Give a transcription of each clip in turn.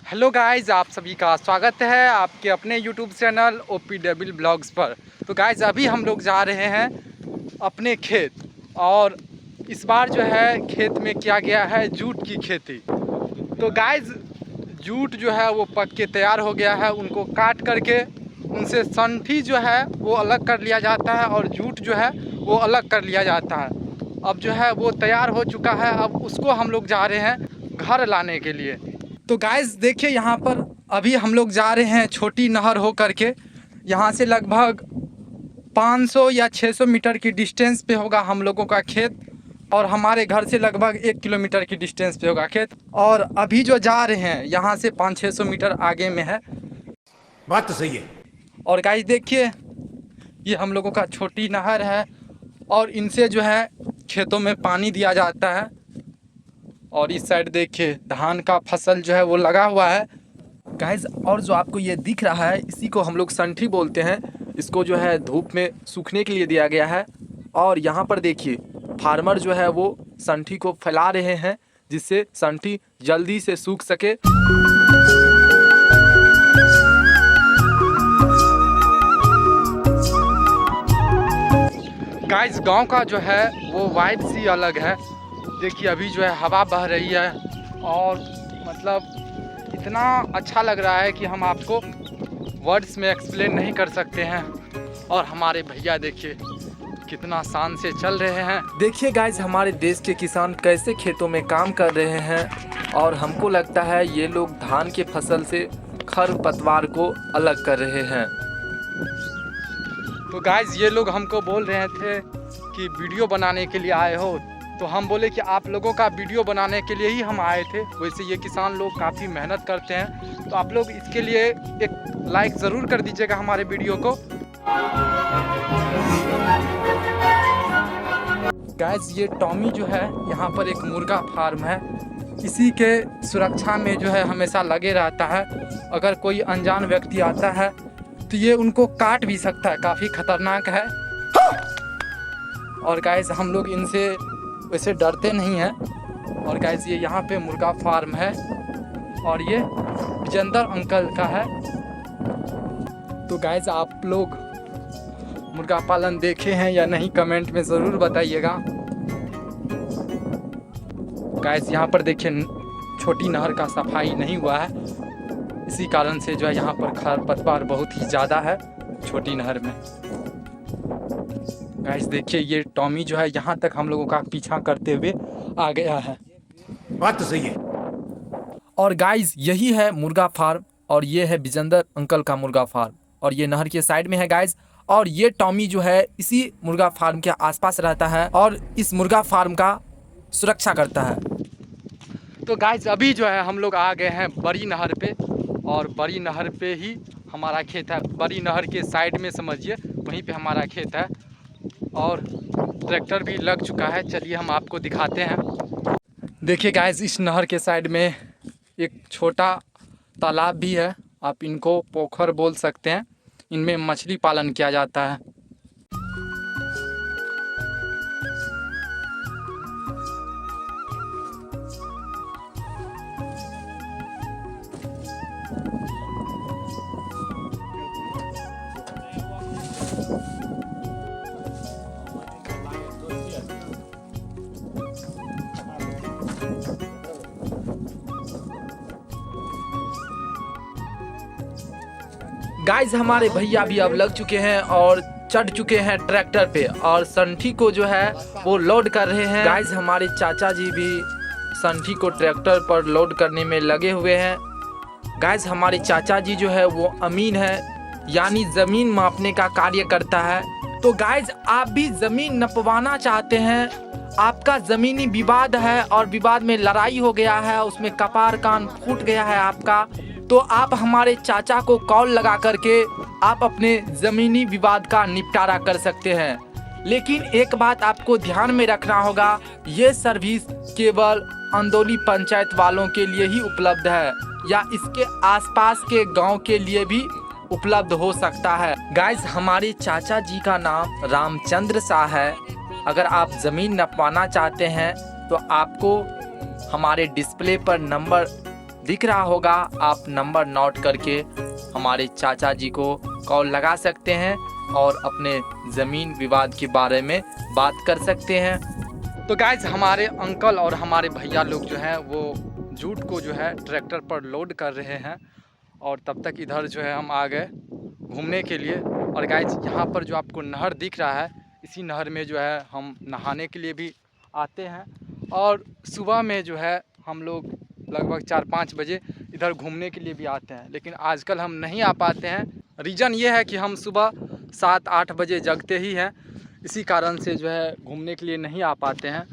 Hello guys, आप सभी का स्वागत है आपके अपने यूट्यूब चैनल OPW ब्लॉग्स पर। तो गाइज़ अभी हम लोग जा रहे हैं अपने खेत, और इस बार जो है खेत में किया गया है जूट की खेती। तो गाइज़ जूट जो है वो पक के तैयार हो गया है, उनको काट करके उनसे संठी जो है वो अलग कर लिया जाता है और जूट जो है वो अलग कर लिया जाता है। अब जो है वो तैयार हो चुका है, अब उसको हम लोग जा रहे हैं घर लाने के लिए। तो गाइज़ देखिए यहाँ पर अभी हम लोग जा रहे हैं छोटी नहर हो करके। यहाँ से लगभग 500 या 600 मीटर की डिस्टेंस पे होगा हम लोगों का खेत, और हमारे घर से लगभग 1 किलोमीटर की डिस्टेंस पे होगा खेत। और अभी जो जा रहे हैं यहाँ से 500-600 मीटर आगे में है। बात तो सही है। और गाइज़ देखिए ये हम लोगों का छोटी नहर है, और इनसे जो है खेतों में पानी दिया जाता है। और इस साइड देखिए धान का फसल जो है वो लगा हुआ है गाइज। और जो आपको ये दिख रहा है इसी को हम लोग संठी बोलते हैं। इसको जो है धूप में सूखने के लिए दिया गया है। और यहाँ पर देखिए फार्मर जो है वो संठी को फैला रहे हैं जिससे संठी जल्दी से सूख सके। गाइज गांव का जो है वो वाइब सी अलग है। देखिए अभी जो है हवा बह रही है, और मतलब इतना अच्छा लग रहा है कि हम आपको वर्ड्स में एक्सप्लेन नहीं कर सकते हैं। और हमारे भैया देखिए कितना शान से चल रहे हैं। देखिए गाइज हमारे देश के किसान कैसे खेतों में काम कर रहे हैं, और हमको लगता है ये लोग धान के फसल से खरपतवार को अलग कर रहे हैं। तो गाइज ये लोग हमको बोल रहे थे कि वीडियो बनाने के लिए आए हो, तो हम बोले कि आप लोगों का वीडियो बनाने के लिए ही हम आए थे। वैसे ये किसान लोग काफ़ी मेहनत करते हैं, तो आप लोग इसके लिए एक लाइक ज़रूर कर दीजिएगा हमारे वीडियो को। गाइस ये टॉमी जो है यहाँ पर एक मुर्गा फार्म है, इसी के सुरक्षा में जो है हमेशा लगे रहता है। अगर कोई अनजान व्यक्ति आता है तो ये उनको काट भी सकता है, काफ़ी खतरनाक है। और गाइस हम लोग इनसे वैसे डरते नहीं हैं। और गाइस ये यहाँ पे मुर्गा फार्म है, और ये विजेंदर अंकल का है। तो गाइस आप लोग मुर्गा पालन देखे हैं या नहीं कमेंट में ज़रूर बताइएगा। गाइस यहाँ पर देखिए छोटी नहर का सफाई नहीं हुआ है, इसी कारण से जो है यहाँ पर खरपतवार बहुत ही ज़्यादा है छोटी नहर में। गाइस देखिए ये टॉमी जो है यहाँ तक हम लोगों का पीछा करते हुए आ गया है। बात तो सही है। और गाइस यही है मुर्गा फार्म, और ये है विजेंदर अंकल का मुर्गा फार्म, और ये नहर के साइड में है गाइस। और ये टॉमी जो है इसी मुर्गा फार्म के आसपास रहता है और इस मुर्गा फार्म का सुरक्षा करता है। तो गाइस अभी जो है हम लोग आ गए हैं बड़ी नहर पे, और बड़ी नहर पे ही हमारा खेत है। बड़ी नहर के साइड में समझिए वहीं पे हमारा खेत है, और ट्रैक्टर भी लग चुका है। चलिए हम आपको दिखाते हैं। देखिए गाइस इस नहर के साइड में एक छोटा तालाब भी है, आप इनको पोखर बोल सकते हैं। इनमें मछली पालन किया जाता है। गाइस हमारे भैया भी अब लग चुके हैं और चढ़ चुके हैं ट्रैक्टर पे, और संठी को जो है वो लोड कर रहे हैं। गाइस हमारे चाचा जी भी संठी को ट्रैक्टर पर लोड करने में लगे हुए हैं। गाइस हमारे चाचा जी जो है वो अमीन है, यानी ज़मीन मापने का कार्य करता है। तो गाइस आप भी ज़मीन नपवाना चाहते हैं, आपका ज़मीनी विवाद है और विवाद में लड़ाई हो गया है, उसमें कपार कान फूट गया है आपका, तो आप हमारे चाचा को कॉल लगा करके आप अपने ज़मीनी विवाद का निपटारा कर सकते हैं। लेकिन एक बात आपको ध्यान में रखना होगा, ये सर्विस केवल अंदौली पंचायत वालों के लिए ही उपलब्ध है, या इसके आसपास के गांव के लिए भी उपलब्ध हो सकता है। गाइस हमारे चाचा जी का नाम रामचंद्र शाह है। अगर आप ज़मीन नपवाना चाहते हैं तो आपको हमारे डिस्प्ले पर नंबर दिख रहा होगा, आप नंबर नोट करके हमारे चाचा जी को कॉल लगा सकते हैं और अपने ज़मीन विवाद के बारे में बात कर सकते हैं। तो गाइज हमारे अंकल और हमारे भैया लोग जो हैं वो जूट को जो है ट्रैक्टर पर लोड कर रहे हैं और तब तक इधर जो है हम आ गए घूमने के लिए। और गाइज यहाँ पर जो आपको नहर दिख रहा है, इसी नहर में जो है हम नहाने के लिए भी आते हैं और सुबह में जो है हम लोग लगभग 4-5 बजे इधर घूमने के लिए भी आते हैं। लेकिन आजकल हम नहीं आ पाते हैं। रीज़न ये है कि हम सुबह 7-8 बजे जगते ही हैं, इसी कारण से जो है घूमने के लिए नहीं आ पाते हैं,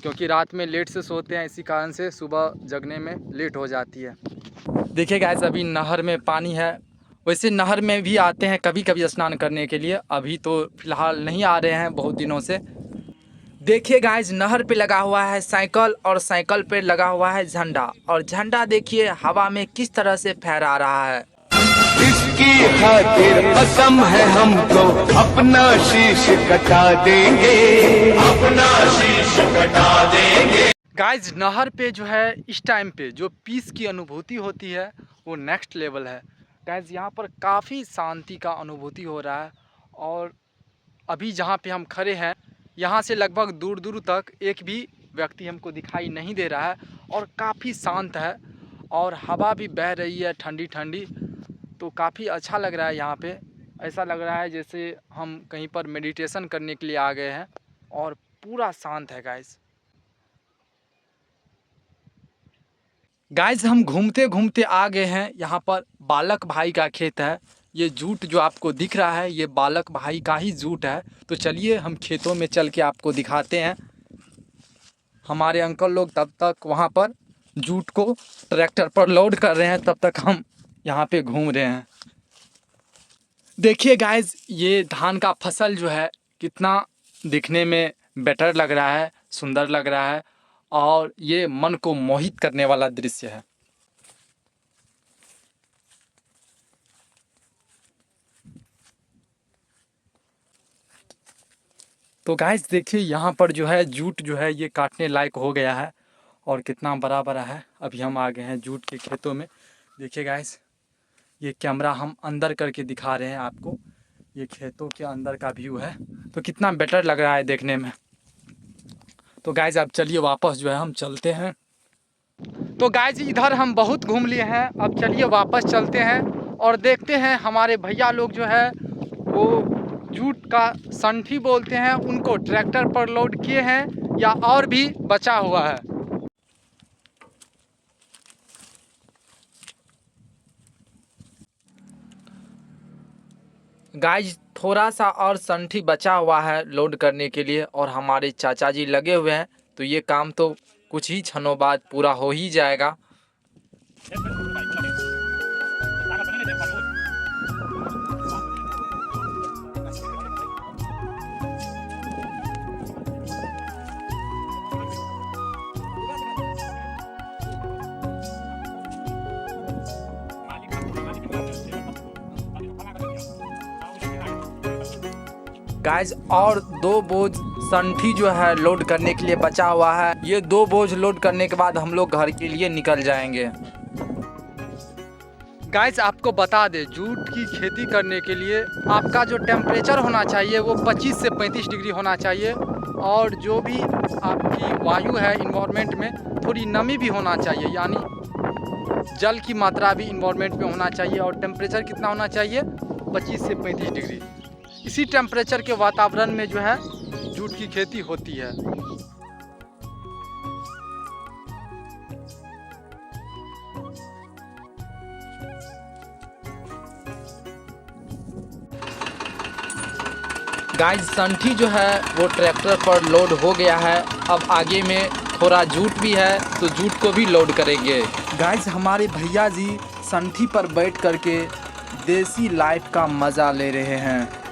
क्योंकि रात में लेट से सोते हैं, इसी कारण से सुबह जगने में लेट हो जाती है। देखिए गाइस अभी नहर में पानी है। वैसे नहर में भी आते हैं कभी कभी स्नान करने के लिए, अभी तो फ़िलहाल नहीं आ रहे हैं बहुत दिनों से। देखिए गाइस नहर पे लगा हुआ है साइकिल और साइकिल पे लगा हुआ है झंडा, और झंडा देखिए हवा में किस तरह से फहरा रहा है। इसकी खातिर कसम है हमको अपना शीश कटा देंगे, अपना शीश कटा देंगे। गाइस नहर पे जो है इस टाइम पे जो पीस की अनुभूति होती है वो नेक्स्ट लेवल है। गाइस यहाँ पर काफ़ी शांति का अनुभूति हो रहा है और अभी जहाँ पे हम खड़े हैं यहाँ से लगभग दूर दूर तक एक भी व्यक्ति हमको दिखाई नहीं दे रहा है और काफ़ी शांत है और हवा भी बह रही है ठंडी ठंडी, तो काफ़ी अच्छा लग रहा है। यहाँ पे ऐसा लग रहा है जैसे हम कहीं पर मेडिटेशन करने के लिए आ गए हैं और पूरा शांत है गाइस हम घूमते घूमते आ गए हैं। यहाँ पर बालक भाई का खेत है। ये जूट जो आपको दिख रहा है ये बालक भाई का ही जूट है। तो चलिए हम खेतों में चल के आपको दिखाते हैं। हमारे अंकल लोग तब तक वहाँ पर जूट को ट्रैक्टर पर लोड कर रहे हैं, तब तक हम यहाँ पे घूम रहे हैं। देखिए गाइस ये धान का फसल जो है कितना दिखने में बेटर लग रहा है, सुंदर लग रहा है और ये मन को मोहित करने वाला दृश्य है। तो गाइस देखिए यहाँ पर जो है जूट जो है ये काटने लायक हो गया है और कितना बड़ा बड़ा है। अभी हम आ गए हैं जूट के खेतों में। देखिए गाइस ये कैमरा हम अंदर करके दिखा रहे हैं आपको, ये खेतों के अंदर का व्यू है, तो कितना बेटर लग रहा है देखने में। तो गाइस अब चलिए वापस जो है हम चलते हैं। तो गाइस इधर हम बहुत घूम लिए हैं, अब चलिए वापस चलते हैं और देखते हैं हमारे भैया लोग जो है वो जूट का संठी बोलते हैं उनको ट्रैक्टर पर लोड किए हैं या और भी बचा हुआ है। गाइस थोड़ा सा और संठी बचा हुआ है लोड करने के लिए और हमारे चाचा जी लगे हुए हैं, तो ये काम तो कुछ ही क्षणों बाद पूरा हो ही जाएगा। गाइस और 2 बोझ संठी जो है लोड करने के लिए बचा हुआ है। ये 2 बोझ लोड करने के बाद हम लोग घर के लिए निकल जाएंगे। गाइस आपको बता दें जूट की खेती करने के लिए आपका जो टेम्परेचर होना चाहिए वो 25 से 35 डिग्री होना चाहिए और जो भी आपकी वायु है इन्वायरमेंट में थोड़ी नमी भी होना चाहिए, यानी जल की मात्रा भी इन्वायरमेंट में होना चाहिए और टेम्परेचर कितना होना चाहिए 25 से 35 डिग्री। इसी टेम्परेचर के वातावरण में जो है जूट की खेती होती है। गाइस संठी जो है वो ट्रैक्टर पर लोड हो गया है। अब आगे में थोड़ा जूट भी है तो जूट को भी लोड करेंगे। गाइस हमारे भैया जी संठी पर बैठ करके देसी लाइफ का मज़ा ले रहे हैं।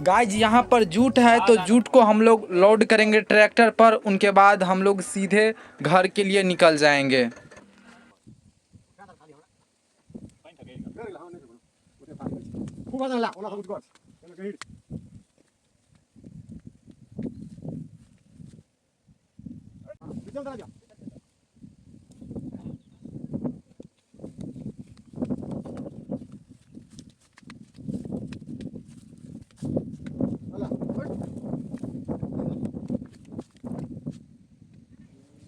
गाइज यहाँ पर जूट है तो जूट को हम लोग लोड करेंगे ट्रैक्टर पर, उनके बाद हम लोग सीधे घर के लिए निकल जाएंगे।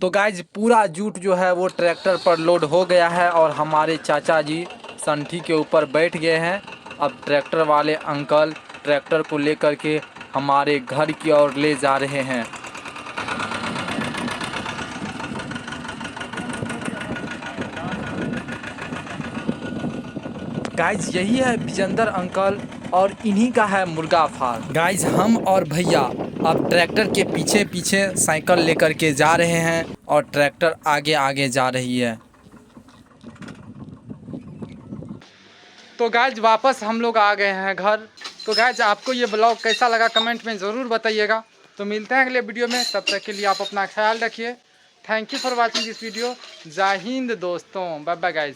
तो गाइज पूरा जूट जो है वो ट्रैक्टर पर लोड हो गया है और हमारे चाचा जी संठी के ऊपर बैठ गए हैं। अब ट्रैक्टर वाले अंकल ट्रैक्टर को लेकर के हमारे घर की ओर ले जा रहे हैं। गाइज यही है विजेंद्र अंकल और इन्हीं का है मुर्गा फार्म। गाइज हम और भैया अब ट्रैक्टर के पीछे पीछे साइकिल लेकर के जा रहे हैं और ट्रैक्टर आगे आगे जा रही है। तो गाइज वापस हम लोग आ गए हैं घर। तो गाइज आपको ये ब्लॉग कैसा लगा कमेंट में ज़रूर बताइएगा। तो मिलते हैं अगले वीडियो में, तब तक के लिए आप अपना ख्याल रखिए। Thank you for watching this video. जय हिंद दोस्तों, बाय बाय गाइज।